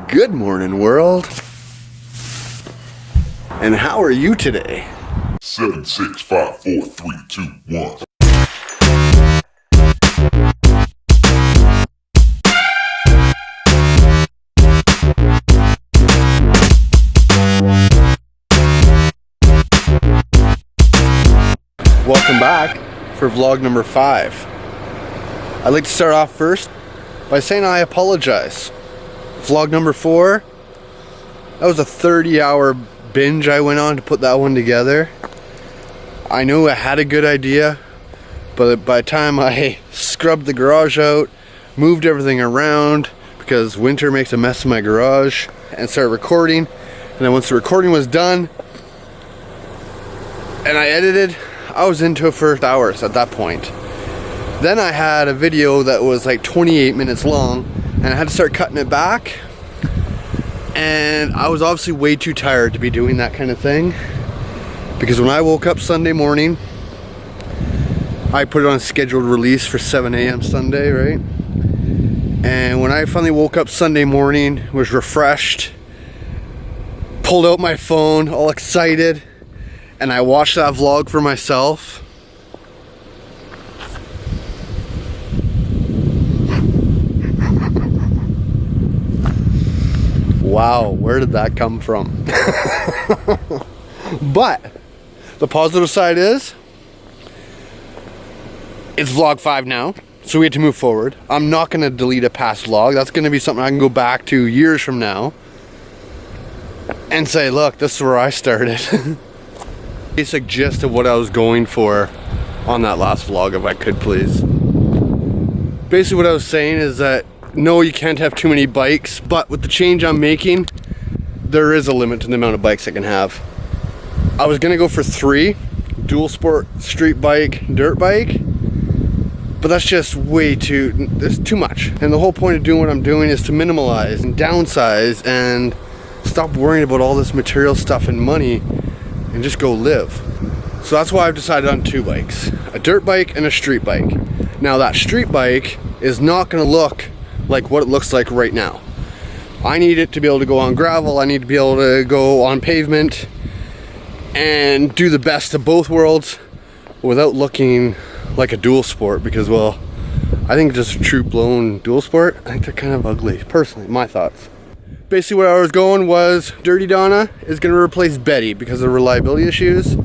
Good morning, world. And how are you today? 7, 6, 5, 4, 3, 2, 1. Welcome back for vlog number 5. I'd like to start off first by saying I apologize. Vlog number 4, that was a 30-hour binge I went on to put that one together. I knew I had a good idea, but by the time I scrubbed the garage out, moved everything around because winter makes a mess in my garage, and started recording, and then once the recording was done and I edited, I was into it for hours at that point. Then I had a video that was like 28 minutes long, and I had to start cutting it back, and I was obviously way too tired to be doing that kind of thing, because when I woke up Sunday morning, I put it on scheduled release for 7 a.m. Sunday, right? And when I finally woke up Sunday morning, was refreshed, pulled out my phone all excited, and I watched that vlog for myself. Wow, where did that come from? But the positive side is it's vlog 5 now, so we get to move forward. I'm not going to delete a past vlog. That's going to be something I can go back to years from now and say, look, this is where I started. Basic gist of what I was going for on that last vlog, if I could please. Basically what I was saying is that no, you can't have too many bikes, but with the change I'm making, there is a limit to the amount of bikes I can have. I was gonna go for 3, dual sport, street bike, dirt bike, but that's just way too, there's too much. And the whole point of doing what I'm doing is to minimalize and downsize and stop worrying about all this material stuff and money and just go live. So that's why I've decided on 2 bikes, a dirt bike and a street bike. Now that street bike is not gonna look like what it looks like right now. I need it to be able to go on gravel, I need to be able to go on pavement and do the best of both worlds without looking like a dual sport, because, well, I think just a true blown dual sport, I think they're kind of ugly, personally, my thoughts. Basically what I was going was Dirty Donna is going to replace Betty because of reliability issues,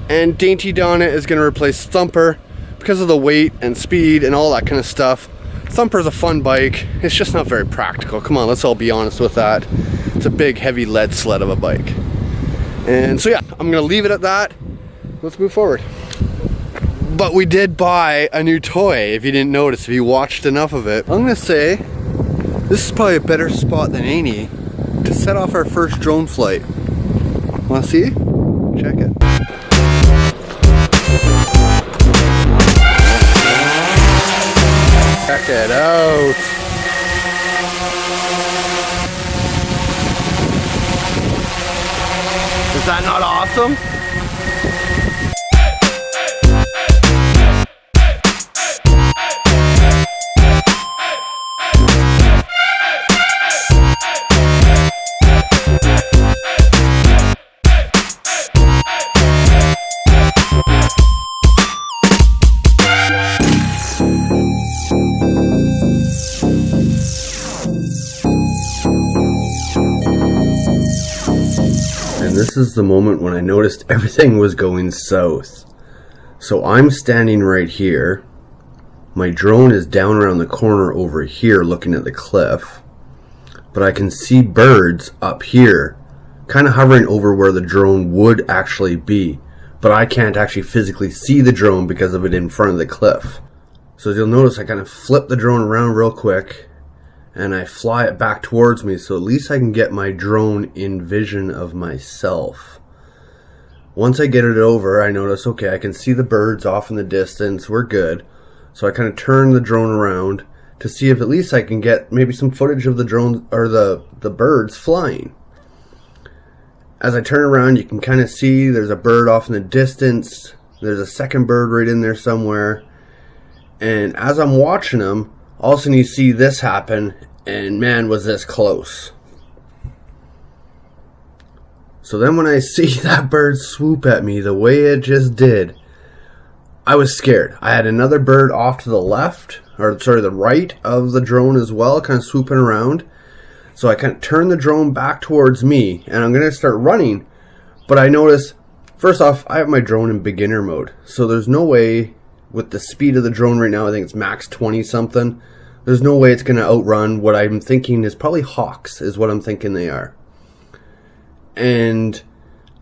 and Dainty Donna is going to replace Thumper because of the weight and speed and all that kind of stuff. Thumper's a fun bike, it's just not very practical. Come on, let's all be honest with that. It's a big heavy lead sled of a bike. And so yeah, I'm gonna leave it at that. Let's move forward. But we did buy a new toy, if you didn't notice, if you watched enough of it. I'm gonna say this is probably a better spot than any to set off our first drone flight. Wanna see? Check it. Check it out. Is that not awesome? This is the moment when I noticed everything was going south. So I'm standing right here. My drone is down around the corner over here looking at the cliff. But I can see birds up here, kind of hovering over where the drone would actually be. But I can't actually physically see the drone because of it in front of the cliff. So as you'll notice, I kind of flip the drone around real quick and I fly it back towards me, so at least I can get my drone in vision of myself. Once I get it over, I notice, okay, I can see the birds off in the distance, we're good. So I kind of turn the drone around to see if at least I can get maybe some footage of the drone or the birds flying. As I turn around, you can kind of see there's a bird off in the distance, there's a second bird right in there somewhere, and as I'm watching them, all of a sudden you see this happen, and man, was this close. So then when I see that bird swoop at me the way it just did, I was scared. I had another bird off to the left, or sorry, the right of the drone as well, kind of swooping around. So I kind of turned the drone back towards me, and I'm going to start running. But I noticed, first off, I have my drone in beginner mode. So there's no way, with the speed of the drone right now, I think it's max 20 something. There's no way it's going to outrun what I'm thinking is probably hawks, is what I'm thinking they are. And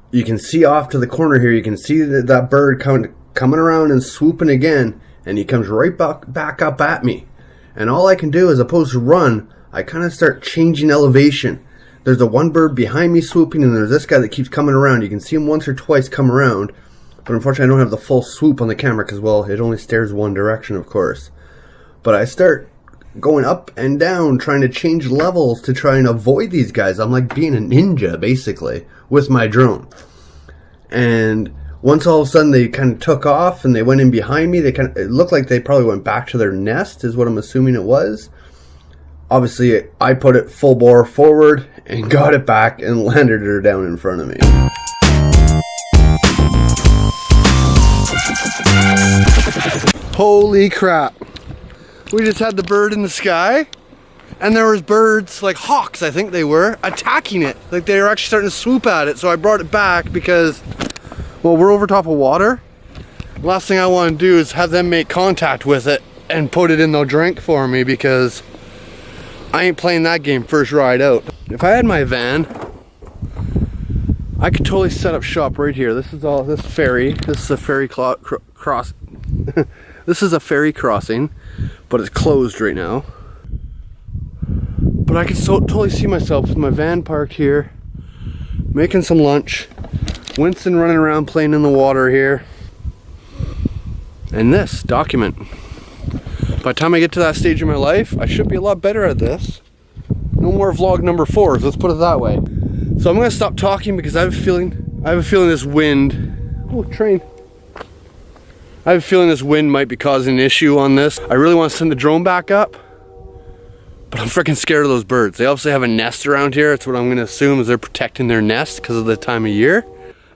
you can see off to the corner here, you can see that bird coming around and swooping again, and he comes right back up at me. And all I can do, as opposed to run, I kind of start changing elevation. There's a one bird behind me swooping, and there's this guy that keeps coming around. You can see him once or twice come around, but unfortunately I don't have the full swoop on the camera because, well, it only stares one direction, of course. But I start going up and down, trying to change levels to try and avoid these guys. I'm like being a ninja, basically, with my drone. And once all of a sudden they kind of took off and they went in behind me, it looked like they probably went back to their nest, is what I'm assuming it was. Obviously, I put it full bore forward and got it back and landed her down in front of me. Holy crap. We just had the bird in the sky, and there was birds, like hawks I think they were, attacking it. Like they were actually starting to swoop at it, so I brought it back because, well, we're over top of water. Last thing I want to do is have them make contact with it and put it in the drink for me, because I ain't playing that game first ride out. If I had my van, I could totally set up shop right here. This is all, this ferry, this is a ferry cross. This is a ferry crossing, but it's closed right now. But I can totally see myself with my van parked here, making some lunch, Winston running around playing in the water here, and this document. By the time I get to that stage in my life, I should be a lot better at this. No more vlog number 4, let's put it that way. So I'm gonna stop talking because I have a feeling this wind, oh, train. I have a feeling this wind might be causing an issue on this. I really want to send the drone back up, but I'm freaking scared of those birds. They obviously have a nest around here. That's what I'm gonna assume, is they're protecting their nest because of the time of year.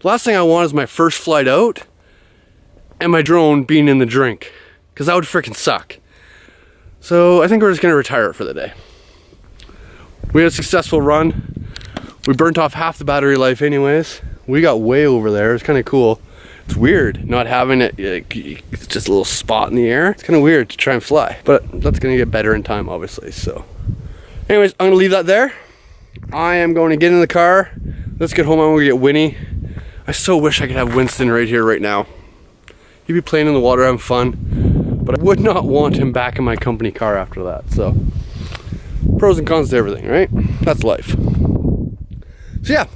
Last thing I want is my first flight out and my drone being in the drink, because that would freaking suck. So I think we're just gonna retire it for the day. We had a successful run. We burnt off half the battery life anyways. We got way over there, it's kind of cool. It's weird not having it, it's just a little spot in the air. It's kind of weird to try and fly, but that's gonna get better in time, obviously. So anyways, I'm gonna leave that there. I am going to get in the car. Let's get home. I'm gonna get Winnie. I so wish I could have Winston right here, right now. He'd be playing in the water, having fun, but I would not want him back in my company car after that. So pros and cons to everything, right? That's life. So yeah,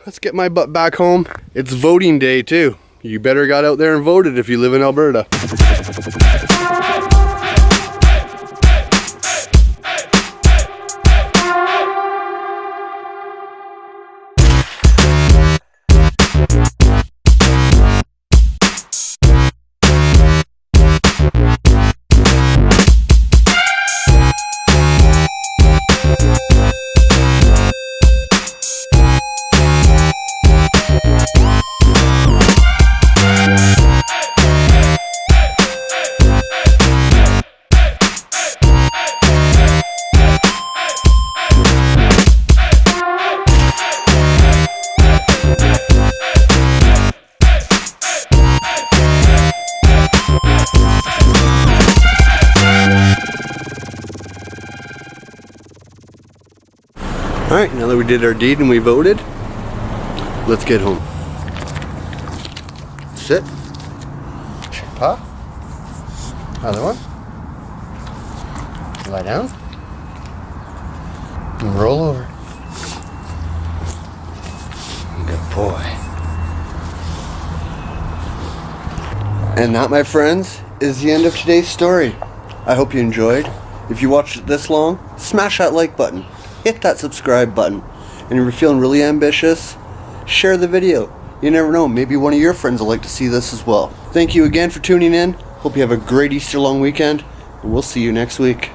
let's get my butt back home. It's voting day too. You better got out there and voted if you live in Alberta. Alright, now that we did our deed and we voted, let's get home. Sit. Paw. Other one. Lie down. And roll over. Good boy. And that, my friends, is the end of today's story. I hope you enjoyed. If you watched it this long, smash that like button. Hit that subscribe button. And if you're feeling really ambitious, share the video. You never know, maybe one of your friends will like to see this as well. Thank you again for tuning in. Hope you have a great Easter long weekend, and we'll see you next week.